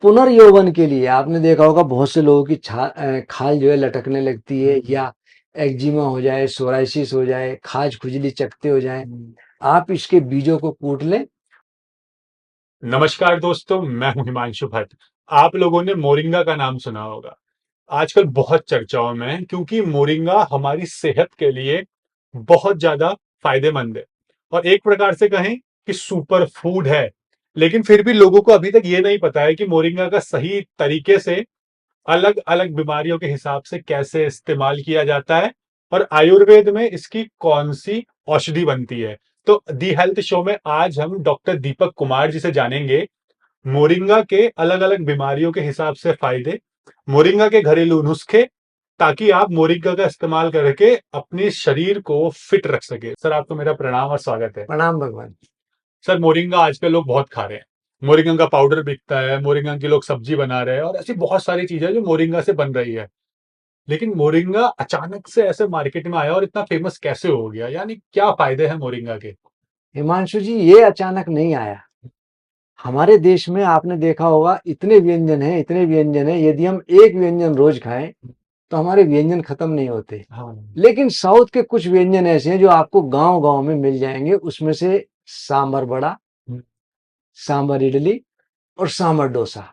पुनर्यौवन के लिए आपने देखा होगा बहुत से लोगों की खाल जो है लटकने लगती है, या एक्जिमा हो जाए, सोराइसिस हो जाए, खाज खुजली चकते हो जाए। आप इसके बीजों को कूट लें। नमस्कार दोस्तों, मैं हूं हिमांशु भट्ट। आप लोगों ने मोरिंगा का नाम सुना होगा। आजकल बहुत चर्चाओं में है क्योंकि मोरिंगा हमारी सेहत के लिए बहुत ज्यादा फायदेमंद है और एक प्रकार से कहें कि सुपर फूड है। लेकिन फिर भी लोगों को अभी तक ये नहीं पता है कि मोरिंगा का सही तरीके से अलग अलग बीमारियों के हिसाब से कैसे इस्तेमाल किया जाता है और आयुर्वेद में इसकी कौन सी औषधि बनती है। तो दी हेल्थ शो में आज हम डॉक्टर दीपक कुमार जी से जानेंगे मोरिंगा के अलग अलग बीमारियों के हिसाब से फायदे, मोरिंगा के घरेलू नुस्खे, ताकि आप मोरिंगा का इस्तेमाल करके अपने शरीर को फिट रख सके। सर, आपको मेरा प्रणाम और स्वागत है। प्रणाम भगवान। सर, मोरिंगा आजकल लोग बहुत खा रहे हैं। मोरिंगा का पाउडर बिकता है, मोरिंगा की लोग सब्जी बना रहे हैं और ऐसी बहुत सारी चीजें जो मोरिंगा से बन रही है। लेकिन मोरिंगा अचानक से ऐसे मार्केट में आया और इतना फेमस कैसे हो गया? यानी क्या फायदे हैं मोरिंगा के? हिमांशु जी, ये अचानक नहीं आया। हमारे देश में आपने देखा होगा इतने व्यंजन हैं, इतने व्यंजन हैं, यदि हम एक व्यंजन रोज खाएं तो हमारे व्यंजन खत्म नहीं होते। हाँ। लेकिन साउथ के कुछ व्यंजन ऐसे हैं जो आपको गांव-गांव में मिल जाएंगे। उसमें से सांभर वड़ा, सांभर इडली और सांभर डोसा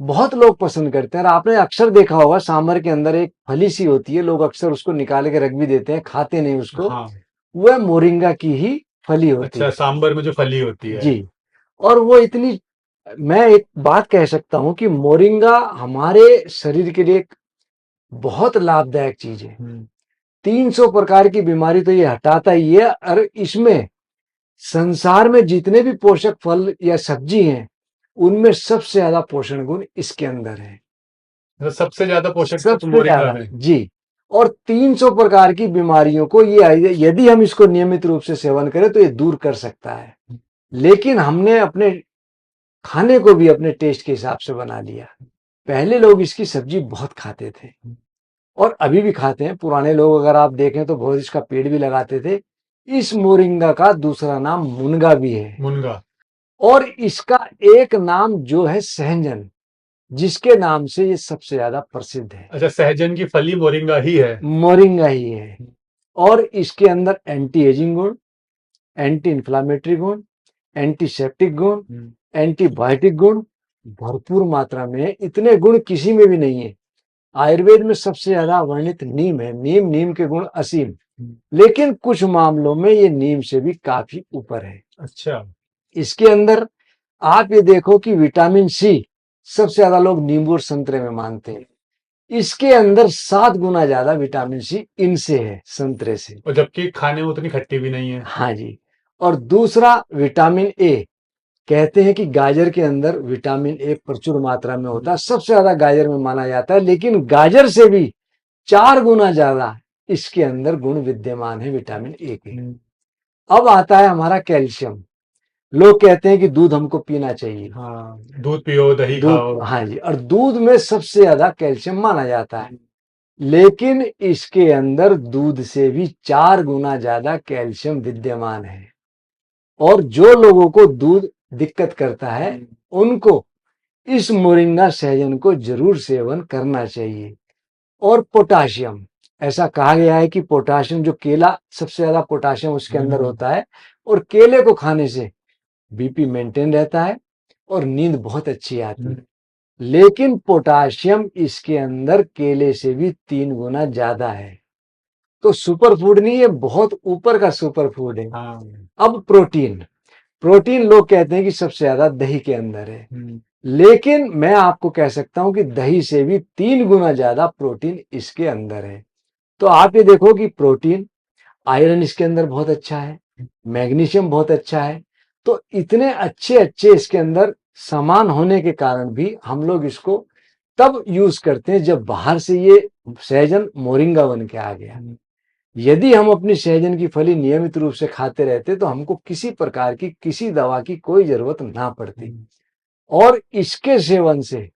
बहुत लोग पसंद करते हैं। और आपने अक्सर देखा होगा सांभर के अंदर एक फली सी होती है, लोग अक्सर उसको निकाल के रख भी देते हैं, खाते नहीं उसको। हाँ। वह मोरिंगा की ही फली होती अच्छा, है। सांबर में जो फली होती है। जी। और वो इतनी, मैं एक बात कह सकता हूं कि मोरिंगा हमारे शरीर के लिए एक बहुत लाभदायक चीज है। 300 प्रकार की बीमारी तो ये हटाता ही है। और इसमें संसार में जितने भी पोषक फल या सब्जी हैं, उनमें सबसे ज्यादा पोषण गुण इसके अंदर है। मतलब सबसे ज्यादा पोषक तत्व सबसे मोरिंगा ज्यादा में। जी। और 300 प्रकार की बीमारियों को ये, यदि हम इसको नियमित रूप से सेवन करें तो ये दूर कर सकता है। लेकिन हमने अपने खाने को भी अपने टेस्ट के हिसाब से बना लिया। पहले लोग इसकी सब्जी बहुत खाते थे और अभी भी खाते हैं। पुराने लोग अगर आप देखें तो बहुत इसका पेड़ भी लगाते थे। इस मोरिंगा का दूसरा नाम मुनगा भी है। मुनगा। और इसका एक नाम जो है सहजन, जिसके नाम से ये सबसे ज्यादा प्रसिद्ध है, अच्छा, सहजन की फली मोरिंगा ही है। मोरिंगा ही है। और इसके अंदर एंटी एजिंग गुण, एंटी इंफ्लामेटरी गुण, एंटीसेप्टिक गुण, एंटीबायोटिक गुण भरपूर मात्रा में है। इतने गुण किसी में भी नहीं है। आयुर्वेद में सबसे ज्यादा वर्णित नीम है। नीम के गुण असीम, लेकिन कुछ मामलों में ये नीम से भी काफी ऊपर है। अच्छा। इसके अंदर आप ये देखो कि विटामिन सी सबसे ज्यादा लोग नींबू और संतरे में मानते हैं। इसके अंदर 7 गुना ज्यादा विटामिन सी इनसे है, संतरे से। और जबकि खाने में उतनी खट्टी भी नहीं है। हाँ जी। और दूसरा विटामिन ए, कहते हैं कि गाजर के अंदर विटामिन ए प्रचुर मात्रा में होता है। सबसे ज्यादा गाजर में माना जाता है, लेकिन गाजर से भी 4 गुना ज्यादा इसके अंदर गुण विद्यमान है विटामिन ए के। अब आता है हमारा कैल्शियम। लोग कहते हैं कि दूध हमको पीना चाहिए। हाँ, दूध पियो, दही दूध, खाओ। हाँ जी। और दूध में सबसे ज्यादा कैल्शियम माना जाता है, लेकिन इसके अंदर दूध से भी 4 गुना ज्यादा कैल्शियम विद्यमान है। और जो लोगों को दूध दिक्कत करता है, उनको इस मोरिंगा सहजन को जरूर सेवन करना चाहिए। और पोटाशियम, ऐसा कहा गया है कि पोटाशियम, जो केला सबसे ज्यादा पोटाशियम उसके अंदर होता है, और केले को खाने से बीपी मेंटेन रहता है और नींद बहुत अच्छी आती है। लेकिन पोटाशियम इसके अंदर केले से भी 3 गुना ज्यादा है। तो सुपर फूड नहीं, ये बहुत ऊपर का सुपर फूड है। हाँ। अब प्रोटीन, प्रोटीन लोग कहते हैं कि सबसे ज्यादा दही के अंदर है, लेकिन मैं आपको कह सकता हूं कि दही से भी 3 गुना ज्यादा प्रोटीन इसके अंदर है। तो आप ये देखो कि प्रोटीन, आयरन इसके अंदर बहुत अच्छा है, मैग्नीशियम बहुत अच्छा है। तो इतने अच्छे अच्छे इसके अंदर सामान होने के कारण भी हम लोग इसको तब यूज करते हैं जब बाहर से ये सहजन मोरिंगा बन के आ गया। यदि हम अपनी सहजन की फली नियमित रूप से खाते रहते तो हमको किसी प्रकार की, किसी दवा की कोई जरूरत ना पड़ती। और इसके सेवन से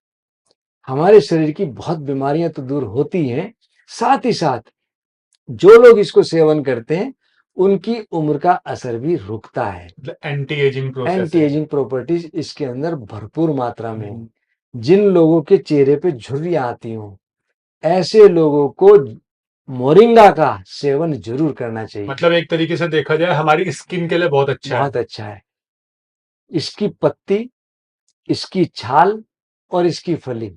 हमारे शरीर की बहुत बीमारियां तो दूर होती हैं, साथ ही साथ जो लोग इसको सेवन करते हैं उनकी उम्र का असर भी रुकता है। एंटी एजिंग प्रोसेस एंटी है। एजिंग प्रॉपर्टीज इसके अंदर भरपूर मात्रा में है। जिन लोगों के चेहरे पे झुर्रियां आती हों, ऐसे लोगों को मोरिंगा का सेवन जरूर करना चाहिए। मतलब एक तरीके से देखा जाए हमारी स्किन के लिए बहुत अच्छा है। बहुत अच्छा है। इसकी पत्ती, इसकी छाल और इसकी फली,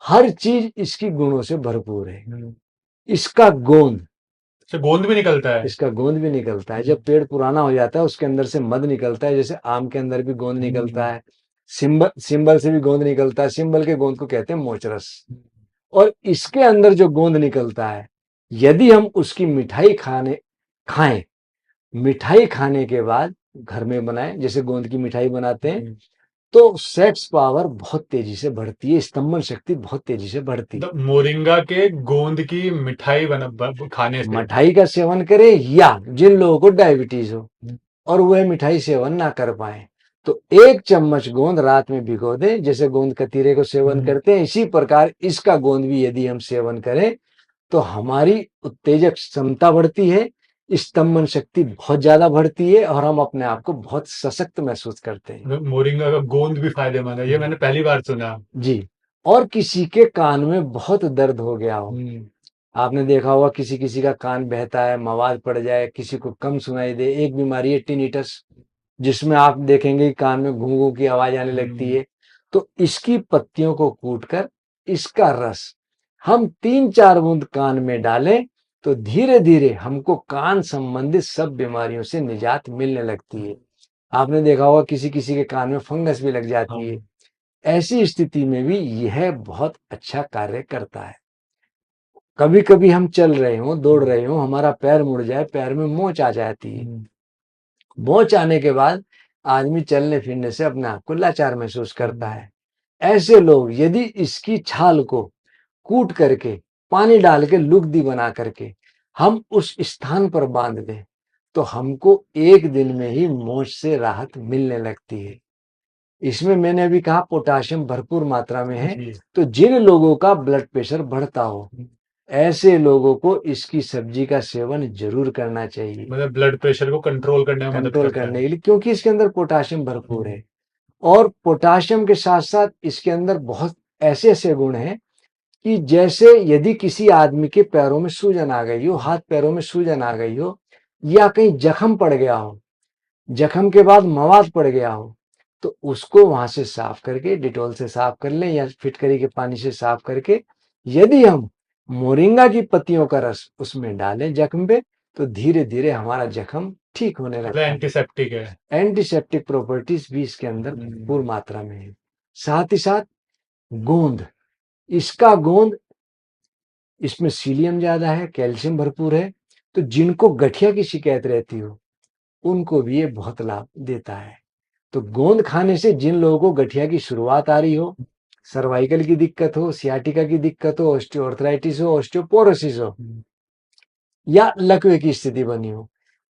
हर चीज इसकी गुणों से भरपूर है। इसका गोंद, इससे गोंद भी निकलता है। इसका गोंद भी निकलता है। जब पेड़ पुराना हो जाता है उसके अंदर से मध निकलता है, जैसे आम के अंदर भी गोंद निकलता है, सिंबल से भी गोंद निकलता है। सिंबल के गोंद को कहते हैं मोचरस। और इसके अंदर जो गोंद निकलता है, यदि हम उसकी मिठाई खाएं, मिठाई खाने के बाद घर में बनाएं, जैसे गोंद की मिठाई बनाते हैं, तो सेक्स पावर बहुत तेजी से बढ़ती है, स्तंभन शक्ति बहुत तेजी से बढ़ती है। मतलब मोरिंगा के गोंद की मिठाई खाने से मिठाई का सेवन करें, या जिन लोगों को डायबिटीज हो और वह मिठाई सेवन ना कर पाए, तो 1 चम्मच गोंद रात में भिगो दें। जैसे गोंद कतीरे को सेवन करते हैं, इसी प्रकार इसका गोंद भी यदि हम सेवन करें तो हमारी उत्तेजक क्षमता बढ़ती है, स्तंभन शक्ति बहुत ज्यादा बढ़ती है और हम अपने आप को बहुत सशक्त महसूस करते हैं। मोरिंगा का गोंद भी फायदेमंद है, ये मैंने पहली बार सुना जी। और किसी के कान में बहुत दर्द हो गया हो, आपने देखा होगा किसी किसी का कान बहता है, मवाद पड़ जाए, किसी को कम सुनाई दे। एक बीमारी है टिनिटस, जिसमें आप देखेंगे कान में घूं घूं की आवाज आने लगती है। तो इसकी पत्तियों को कूटकर इसका रस हम 3-4 बूंद कान में डालें तो धीरे धीरे हमको कान संबंधित सब बीमारियों से निजात मिलने लगती है। आपने देखा होगा किसी किसी के कान में फंगस भी लग जाती है। ऐसी स्थिति में भी यह बहुत अच्छा कार्य करता है। कभी कभी हम चल रहे हों, दौड़ रहे हों, हमारा पैर मुड़ जाए, पैर में मोच आ जाती है। मोच आने के बाद आदमी चलने फिरने से अपने आप को लाचार महसूस करता है। ऐसे लोग यदि इसकी छाल को कूट करके पानी डाल के लुगदी बना करके हम उस स्थान पर बांध दें तो हमको 1 दिन में ही मोच से राहत मिलने लगती है। इसमें मैंने अभी कहा पोटाशियम भरपूर मात्रा में है। तो जिन लोगों का ब्लड प्रेशर बढ़ता हो, ऐसे लोगों को इसकी सब्जी का सेवन जरूर करना चाहिए, मतलब ब्लड प्रेशर को कंट्रोल करने में मदद कंट्रोल करता करने है। के लिए, क्योंकि इसके अंदर पोटाशियम भरपूर है। और पोटाशियम के साथ साथ इसके अंदर बहुत ऐसे ऐसे गुण हैं कि जैसे यदि किसी आदमी के पैरों में सूजन आ गई हो, हाथ पैरों में सूजन आ गई हो, या कहीं जख्म पड़ गया हो, जख्म के बाद मवाद पड़ गया हो, तो उसको वहां से साफ करके डिटॉल से साफ कर लें या फिटकरी के पानी से साफ करके यदि हम मोरिंगा की पत्तियों का रस उसमें डालें जख्म पे, तो धीरे धीरे हमारा जख्म ठीक होने मतलब लगता है। एंटीसेप्टिक है। एंटीसेप्टिक प्रॉपर्टीज भी इसके अंदर भरपूर मात्रा में है। साथ ही साथ गोंद, इसका गोंद, इसमें सीलियम ज्यादा है, कैल्शियम भरपूर है। तो जिनको गठिया की शिकायत रहती हो उनको भी ये बहुत लाभ देता है। तो गोंद खाने से जिन लोगों को गठिया की शुरुआत आ रही हो, सर्वाइकल की दिक्कत हो, सियाटिका की दिक्कत हो, ऑस्टियोआर्थराइटिस हो, ऑस्टियोपोरोसिस हो, या लकवे की स्थिति बनी हो,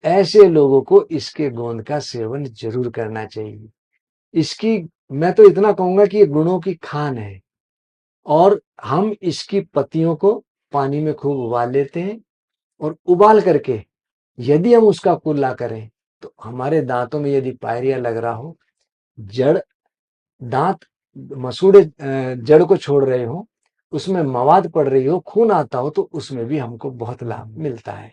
ऐसे लोगों को इसके गोंद का सेवन जरूर करना चाहिए। इसकी, मैं तो इतना कहूंगा कि ये गुणों की खान है। और हम इसकी पत्तियों को पानी में खूब उबाल लेते हैं और उबाल करके यदि हम उसका कुल्ला करें तो हमारे दांतों में यदि पायरिया लग रहा हो, जड़ दांत मसूड़े जड़ को छोड़ रहे हो, उसमें मवाद पड़ रही हो, खून आता हो, तो उसमें भी हमको बहुत लाभ मिलता है।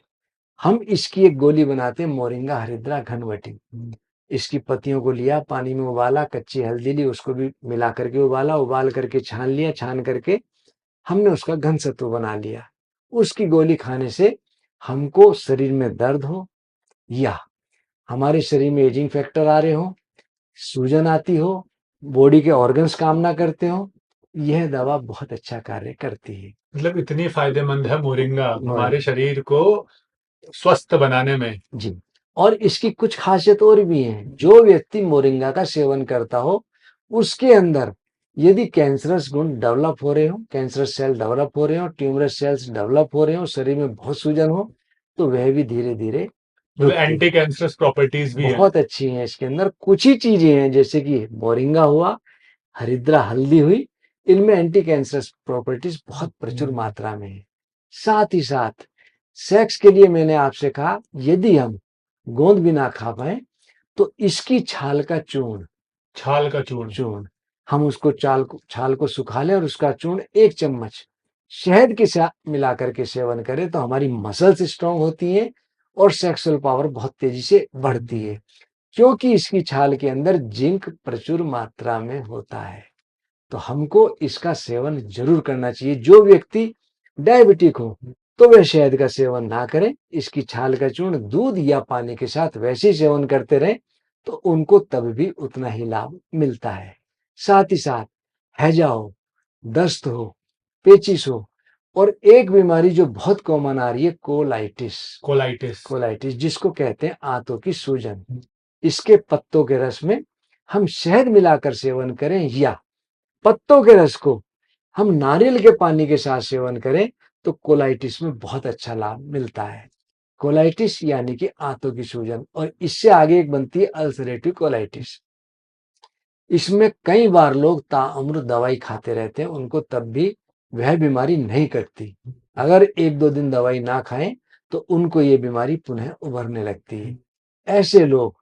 हम इसकी एक गोली बनाते हैं, मोरिंगा हरिद्रा घनवटी। इसकी पत्तियों को लिया, पानी में उबाला, कच्ची हल्दी ली, उसको भी मिला करके उबाला, उबाल करके छान लिया, छान करके हमने उसका घन सत्व बना लिया। उसकी गोली खाने से हमको शरीर में दर्द हो या हमारे शरीर में एजिंग फैक्टर आ रहे हो, सूजन आती हो, बॉडी के ऑर्गन्स काम ना करते हो, यह दवा बहुत अच्छा कार्य करती है। मतलब इतनी फायदेमंद है मोरिंगा हमारे शरीर को स्वस्थ बनाने में। जी। और इसकी कुछ खासियत और भी हैं। जो व्यक्ति मोरिंगा का सेवन करता हो उसके अंदर यदि कैंसरस गुण डेवलप हो रहे हो, कैंसरस सेल डेवलप हो रहे हो, ट्यूमरस सेल्स डेवलप हो रहे हो, शरीर में बहुत सूजन हो, तो वह भी धीरे धीरे मतलब एंटी कैंसरस प्रॉपर्टीज भी है। बहुत अच्छी हैं इसके अंदर। कुछ ही चीजें हैं जैसे कि मोरिंगा हुआ, हरिद्रा हल्दी हुई, इनमें एंटी कैंसरस प्रॉपर्टीज बहुत प्रचुर मात्रा में है। साथ ही साथ सेक्स के लिए मैंने आपसे कहा यदि हम गोंद भी ना खा पाए तो इसकी छाल का चूर्ण, छाल का चूर्ण, हम उसको छाल को सुखा लें और उसका चूर्ण 1 चम्मच शहद के साथ मिलाकर के सेवन करें तो हमारी मसल्स स्ट्रांग होती हैं और सेक्सुअल पावर बहुत तेजी से बढ़ती है, क्योंकि इसकी छाल के अंदर जिंक प्रचुर मात्रा में होता है। तो हमको इसका सेवन जरूर करना चाहिए। जो व्यक्ति डायबिटिक हो तो वह शहद का सेवन ना करें, इसकी छाल का चूर्ण दूध या पानी के साथ वैसे ही सेवन करते रहें तो उनको तब भी उतना ही लाभ मिलता है। साथ ही साथ हैजा हो, दस्त हो, पेचिश हो और एक बीमारी जो बहुत कॉमन आ रही है कोलाइटिस जिसको कहते हैं आंतों की सूजन, इसके पत्तों के रस में हम शहद मिलाकर सेवन करें या पत्तों के रस को हम नारियल के पानी के साथ सेवन करें तो कोलाइटिस में बहुत अच्छा लाभ मिलता है। कोलाइटिस यानी कि आंतों की सूजन, और इससे आगे एक बनती है अल्सरेटिव कोलाइटिस। इसमें कई बार लोग ताउम्र दवाई खाते रहते हैं, उनको तब भी वह बीमारी नहीं कटती। अगर 1-2 दिन दवाई ना खाएं तो उनको ये बीमारी पुनः उभरने लगती है। ऐसे लोग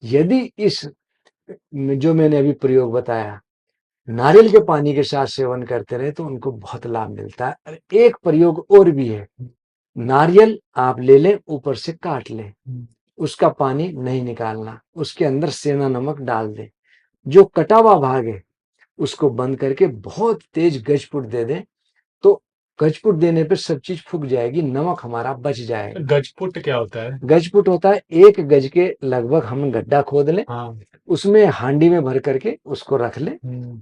यदि इस जो मैंने अभी प्रयोग बताया नारियल के पानी के साथ सेवन करते रहे तो उनको बहुत लाभ मिलता है। और एक प्रयोग और भी है, नारियल आप ले लें, ऊपर से काट लें, उसका पानी नहीं निकालना, उसके अंदर सेंधा नमक डाल दें, जो कटा हुआ भाग है उसको बंद करके बहुत तेज गजपुट दे दें तो गजपुट देने पे सब चीज फूक जाएगी, नमक हमारा बच जाएगा। गजपुट क्या होता है? गजपुट होता है 1 गज के लगभग हम गड्ढा खोद लें, उसमें हांडी में भर करके उसको रख ले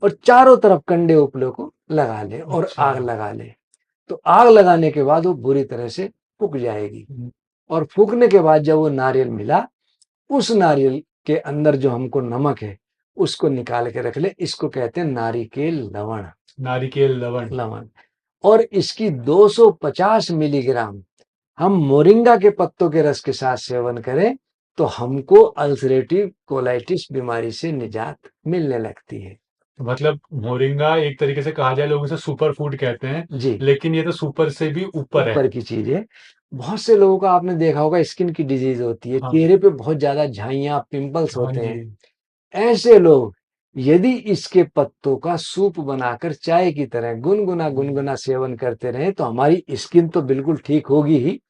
और चारों तरफ कंडे उपले को लगा ले और आग लगा ले। तो आग लगाने के बाद वो बुरी तरह से फूक जाएगी और फूकने के बाद जब वो नारियल मिला, उस नारियल के अंदर जो हमको नमक है उसको निकाल के रख ले। इसको कहते हैं नारिकेल लवण। और इसकी 250 मिलीग्राम हम मोरिंगा के पत्तों के रस के साथ सेवन करें तो हमको अल्सरेटिव कोलाइटिस बीमारी से निजात मिलने लगती है। मतलब मोरिंगा एक तरीके से कहा जाए लोग इसे सुपर फूड कहते हैं जी, लेकिन ये तो सुपर से भी ऊपर की चीज है। बहुत से लोगों का आपने देखा होगा स्किन की डिजीज होती है, चेहरे पे बहुत ज्यादा झाइयां, पिंपल्स होते हैं। ऐसे लोग यदि इसके पत्तों का सूप बनाकर चाय की तरह गुनगुना सेवन करते रहे तो हमारी स्किन तो बिल्कुल ठीक होगी ही,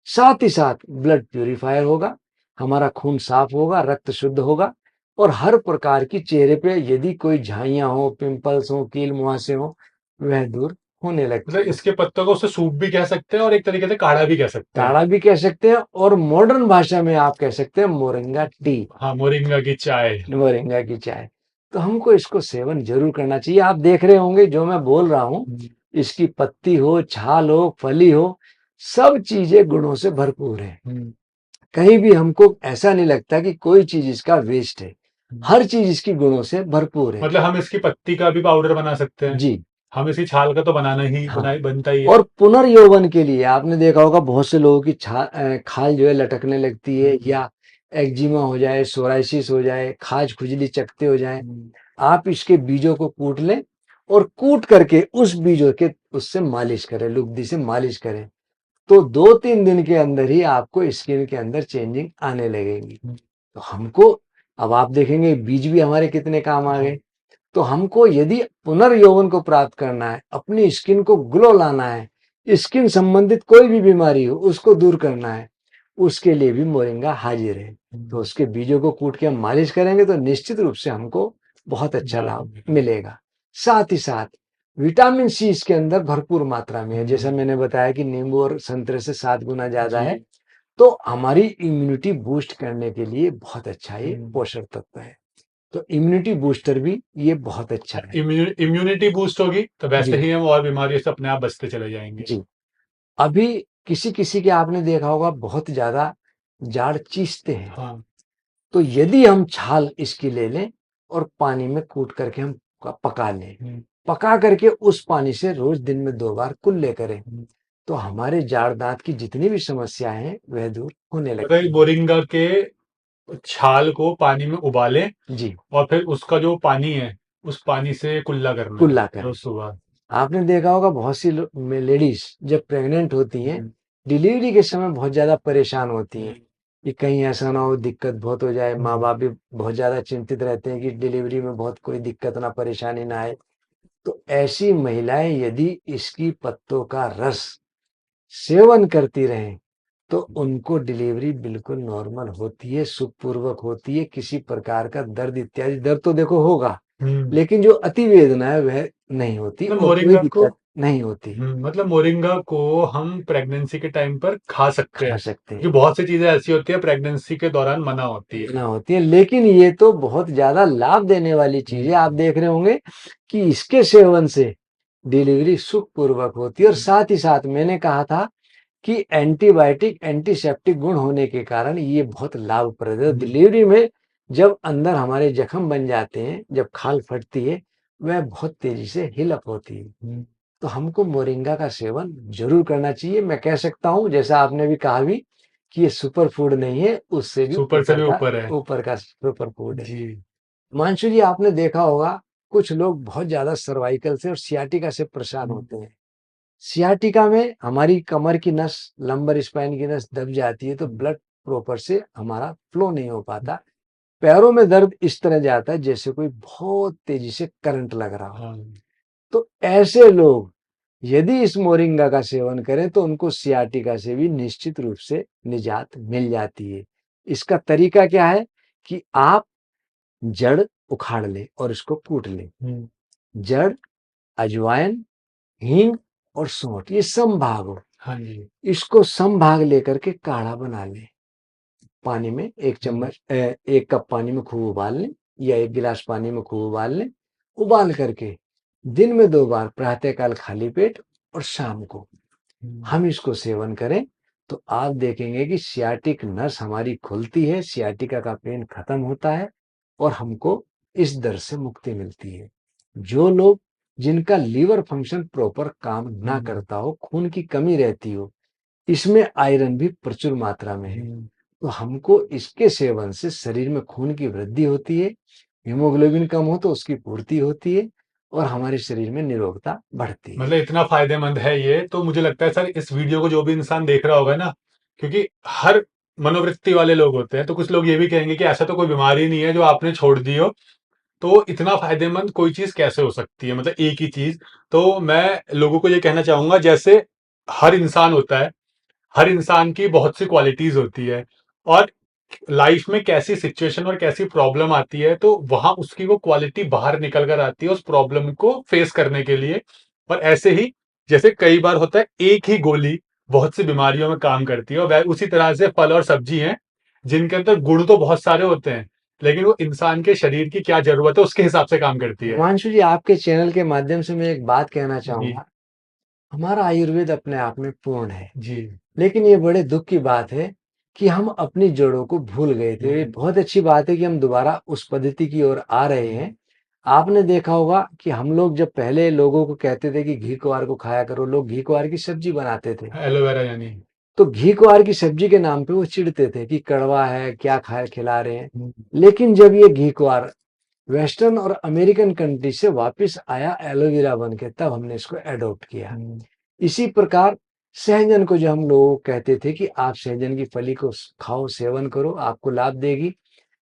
साथ ही साथ ब्लड प्यूरिफायर होगा, हमारा खून साफ होगा, रक्त शुद्ध होगा और हर प्रकार की चेहरे पे यदि कोई झाइयां हो, पिंपल्स हो, कील मुहासे हो, वह दूर होने लगती है। मतलब इसके पत्तों को उसे सूप भी कह सकते हैं और एक तरीके से काढ़ा भी कह सकते हैं। काढ़ा भी कह सकते हैं और मॉडर्न भाषा में आप कह सकते हैं मोरिंगा टी। हाँ, मोरिंगा की चाय। तो हमको इसको सेवन जरूर करना चाहिए। आप देख रहे होंगे जो मैं बोल रहा हूँ, इसकी पत्ती हो, छाल हो, फली हो, सब चीजें गुणों से भरपूर है। कहीं भी हमको ऐसा नहीं लगता कि कोई चीज इसका वेस्ट है, हर चीज इसकी गुणों से भरपूर है। मतलब हम इसकी पत्ती का भी पाउडर बना सकते हैं जी, हम इसकी छाल का तो बनाना ही बनता ही है। और पुनर्यौवन के लिए आपने देखा होगा बहुत से लोगों की खाल जो है लटकने लगती है, या एक्जिमा हो जाए, सोराइसिस हो जाए, खाज खुजली चकते हो जाए, आप इसके बीजों को कूट लें और कूट करके उस बीजों के उससे मालिश करें, लुगदी से मालिश करें तो 2-3 दिन के अंदर ही आपको स्किन के अंदर चेंजिंग आने लगेगी। तो हमको अब आप देखेंगे बीज भी हमारे कितने काम आ गए। तो हमको यदि पुनर्यौवन को प्राप्त करना है, अपनी स्किन को ग्लो लाना है, स्किन संबंधित कोई भी बीमारी हो उसको दूर करना है, उसके लिए भी मोरिंगा हाजिर है। तो उसके बीजों को कूट के हम मालिश करेंगे तो निश्चित रूप से हमको बहुत अच्छा लाभ मिलेगा। साथ ही साथ विटामिन सी इसके अंदर भरपूर मात्रा में है, जैसा मैंने बताया कि नींबू और संतरे से 7 गुना ज्यादा है। तो हमारी इम्यूनिटी बूस्ट करने के लिए बहुत अच्छा ये पोषक तत्व है। तो इम्यूनिटी बूस्टर भी ये बहुत अच्छा है। इम्यूनिटी बूस्ट होगी तो वैसे ही हम और बीमारियों से अपने आप बचते चले जाएंगे। जी, अभी किसी के आपने देखा होगा बहुत ज्यादा जाड़ चीसते हैं, तो यदि हम छाल इसकी ले लें और पानी में कूट करके हम पका लें, पका करके उस पानी से रोज दिन में 2 बार कुल्ले करें तो हमारे जाड़ दांत की जितनी भी समस्याएं हैं वह दूर होने लगती। मोरिंगा के छाल को पानी में उबालें जी, और फिर उसका जो पानी है उस पानी से कुल्ला करें रोज सुबह। आपने देखा होगा बहुत सी लेडीज जब प्रेग्नेंट होती हैं, डिलीवरी के समय बहुत ज्यादा परेशान होती हैं, कि कहीं ऐसा ना हो दिक्कत बहुत हो जाए। माँ बाप भी बहुत ज़्यादा चिंतित रहते हैं कि डिलीवरी में बहुत कोई दिक्कत ना परेशानी ना आए। तो ऐसी महिलाएं यदि इसकी पत्तों का रस सेवन करती रहें तो उनको डिलीवरी बिल्कुल नॉर्मल होती है, सुखपूर्वक होती है। किसी प्रकार का दर्द इत्यादि, दर्द तो देखो होगा, लेकिन जो अति वेदना है वह नहीं होती मतलब और कोई मोरिंगा को दिक्कत नहीं होती। मतलब मोरिंगा को हम प्रेगनेंसी के टाइम पर खा सकते खा हैं, सकते क्योंकि हैं, बहुत सी चीजें ऐसी होती है प्रेगनेंसी के दौरान मना होती है। ना होती है, लेकिन ये तो बहुत ज्यादा लाभ देने वाली चीज है। आप हम्म, देख रहे होंगे कि इसके सेवन से डिलीवरी सुखपूर्वक होती है। और साथ ही साथ मैंने कहा था कि एंटीबायोटिक एंटीसेप्टिक गुण होने के कारण ये बहुत लाभप्रद है। डिलीवरी में जब अंदर हमारे जख्म बन जाते हैं, जब खाल फटती है, वह बहुत तेजी से हील अप होती है। तो हमको मोरिंगा का सेवन जरूर करना चाहिए। मैं कह सकता हूँ, जैसा आपने भी कहा भी, कि ये सुपर फूड नहीं है, उससे भी सुपर से भी ऊपर है। ऊपर का सुपर फूड है। जी। हिमांशु जी, आपने देखा होगा कुछ लोग बहुत ज्यादा सर्वाइकल से और सियाटिका से परेशान होते हैं। सियाटिका में हमारी कमर की नस, लंबर स्पाइन की नस दब जाती है, तो ब्लड प्रॉपर से हमारा फ्लो नहीं हो पाता। पैरों में दर्द इस तरह जाता है जैसे कोई बहुत तेजी से करंट लग रहा हो। हाँ। तो ऐसे लोग यदि इस मोरिंगा का सेवन करें तो उनको सियाटिका से भी निश्चित रूप से निजात मिल जाती है। इसका तरीका क्या है कि आप जड़ उखाड़ लें और इसको कूट लें। जड़, अजवाइन, हींग और सौंठ, ये समभाग हो। हाँ जी। इसको समभाग लेकर के काढ़ा बना लें। पानी में एक चम्मच, 1 कप पानी में खूब उबाल लें, या 1 गिलास पानी में खूब उबाल लें। उबाल करके दिन में 2 बार, प्रातःकाल खाली पेट और शाम को हम इसको सेवन करें, तो आप देखेंगे कि सियाटिक नस हमारी खुलती है, सियाटिका का पेन खत्म होता है और हमको इस दर्द से मुक्ति मिलती है। जो लोग, जिनका लीवर फंक्शन प्रॉपर काम ना करता हो, खून की कमी रहती हो, इसमें आयरन भी प्रचुर मात्रा में है, तो हमको इसके सेवन से शरीर में खून की वृद्धि होती है, हीमोग्लोबिन कम हो तो उसकी पूर्ति होती है और हमारे शरीर में निरोगता बढ़ती है। मतलब इतना फायदेमंद है ये, तो मुझे लगता है सर इस वीडियो को जो भी इंसान देख रहा होगा ना, क्योंकि हर मनोवृत्ति वाले लोग होते हैं, तो कुछ लोग ये भी कहेंगे कि ऐसा तो कोई बीमारी नहीं है जो आपने छोड़ दी हो, तो इतना फायदेमंद कोई चीज कैसे हो सकती है, मतलब एक ही चीज। तो मैं लोगों को ये कहना चाहूंगा, जैसे हर इंसान होता है, हर इंसान की बहुत सी क्वालिटीज होती है, और लाइफ में कैसी सिचुएशन और कैसी प्रॉब्लम आती है तो वहां उसकी वो क्वालिटी बाहर निकल कर आती है उस प्रॉब्लम को फेस करने के लिए। और ऐसे ही जैसे कई बार होता है एक ही गोली बहुत सी बीमारियों में काम करती है, और उसी तरह से फल और सब्जी हैं जिनके अंदर गुण तो बहुत सारे होते हैं, लेकिन वो इंसान के शरीर की क्या जरूरत है उसके हिसाब से काम करती है। हिमांशु जी, आपके चैनल के माध्यम से मैं एक बात कहना जी। चाहूंगा। हमारा आयुर्वेद अपने आप में पूर्ण है, जी। लेकिन ये बड़े दुख की बात है कि हम अपनी जड़ों को भूल गए थे। ये बहुत अच्छी बात है कि हम दोबारा उस पद्धति की ओर आ रहे हैं। आपने देखा होगा कि हम लोग जब पहले लोगों को कहते थे कि घी कुआर को खाया करो, लोग घी कुआर की सब्जी बनाते थे, एलोवेरा यानी। तो घी कुआर की सब्जी के नाम पे वो चिढ़ते थे कि कड़वा है, क्या खाए खिला रहे हैं। हम्म। लेकिन जब ये घी कुआर वेस्टर्न और अमेरिकन कंट्री से वापस आया एलोवेरा बन के, तब हमने इसको एडॉप्ट किया। इसी प्रकार सहजन को जो हम लोग कहते थे कि आप सहजन की फली को खाओ, सेवन करो, आपको लाभ देगी,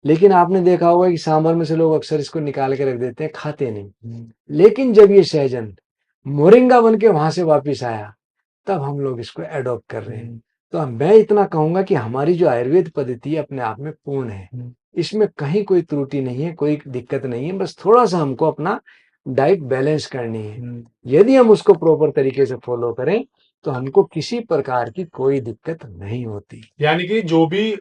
लेकिन आपने देखा होगा कि सांभर में से लोग अक्सर इसको निकाल के रख देते हैं, खाते नहीं। लेकिन जब ये सहजन मोरिंगा बन के वहां से वापिस आया, तब हम लोग इसको एडॉप्ट कर रहे हैं। तो मैं इतना कहूंगा कि हमारी जो आयुर्वेद पद्धति है अपने आप में पूर्ण है, इसमें कहीं कोई त्रुटि नहीं है, कोई दिक्कत नहीं है। बस थोड़ा सा हमको अपना डाइट बैलेंस करनी है। यदि हम उसको प्रॉपर तरीके से फॉलो करें तो हमको किसी प्रकार की कोई दिक्कत नहीं होती। यानी कि जो भी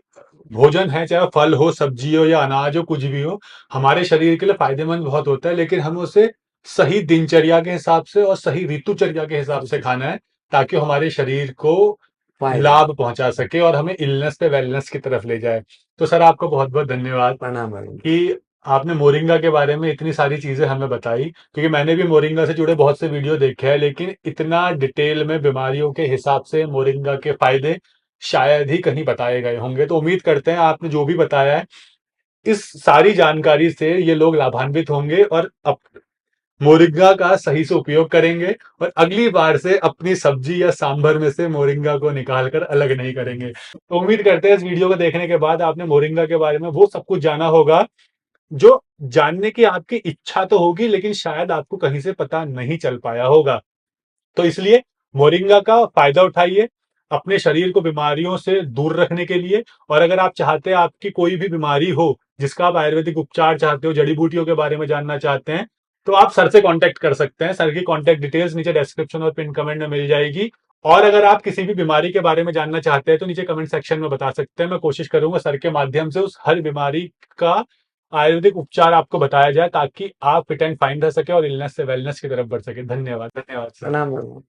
भोजन है, चाहे फल हो, सब्जी हो या अनाज हो, कुछ भी हो, हमारे शरीर के लिए फायदेमंद बहुत होता है, लेकिन हमें उसे सही दिनचर्या के हिसाब से और सही ऋतुचर्या के हिसाब से खाना है, ताकि हमारे शरीर को फायदा। लाभ पहुंचा सके और हमें इलनेस पे वेलनेस की तरफ ले जाए। तो सर आपको बहुत बहुत धन्यवाद प्रणाम अरुण। कि आपने मोरिंगा के बारे में इतनी सारी चीजें हमें बताई, क्योंकि मैंने भी मोरिंगा से जुड़े बहुत से वीडियो देखे हैं, लेकिन इतना डिटेल में बीमारियों के हिसाब से मोरिंगा के फायदे शायद ही कहीं बताए गए होंगे। तो उम्मीद करते हैं आपने जो भी बताया है, इस सारी जानकारी से ये लोग लाभान्वित होंगे और मोरिंगा का सही से उपयोग करेंगे और अगली बार से अपनी सब्जी या सांभर में से मोरिंगा को निकालकर अलग नहीं करेंगे। तो उम्मीद करते हैं इस वीडियो को देखने के बाद आपने मोरिंगा के बारे में वो सब कुछ जाना होगा जो जानने की आपकी इच्छा तो होगी, लेकिन शायद आपको कहीं से पता नहीं चल पाया होगा। तो इसलिए मोरिंगा का फायदा उठाइए अपने शरीर को बीमारियों से दूर रखने के लिए। और अगर आप चाहते हैं आपकी कोई भी बीमारी हो जिसका आप आयुर्वेदिक उपचार चाहते हो, जड़ी बूटियों के बारे में जानना चाहते हैं, तो आप सर से कांटेक्ट कर सकते हैं। सर की कांटेक्ट डिटेल्स नीचे डिस्क्रिप्शन और पिन कमेंट में मिल जाएगी। और अगर आप किसी भी बीमारी के बारे में जानना चाहते हैं तो नीचे कमेंट सेक्शन में बता सकते हैं। मैं कोशिश करूंगा सर के माध्यम से उस हर बीमारी का आयुर्वेदिक उपचार आपको बताया जाए ताकि आप फिट एंड फाइन रह सके और इलनेस से वेलनेस की तरफ बढ़ सके। धन्यवाद, धन्यवाद सर। प्रणाम।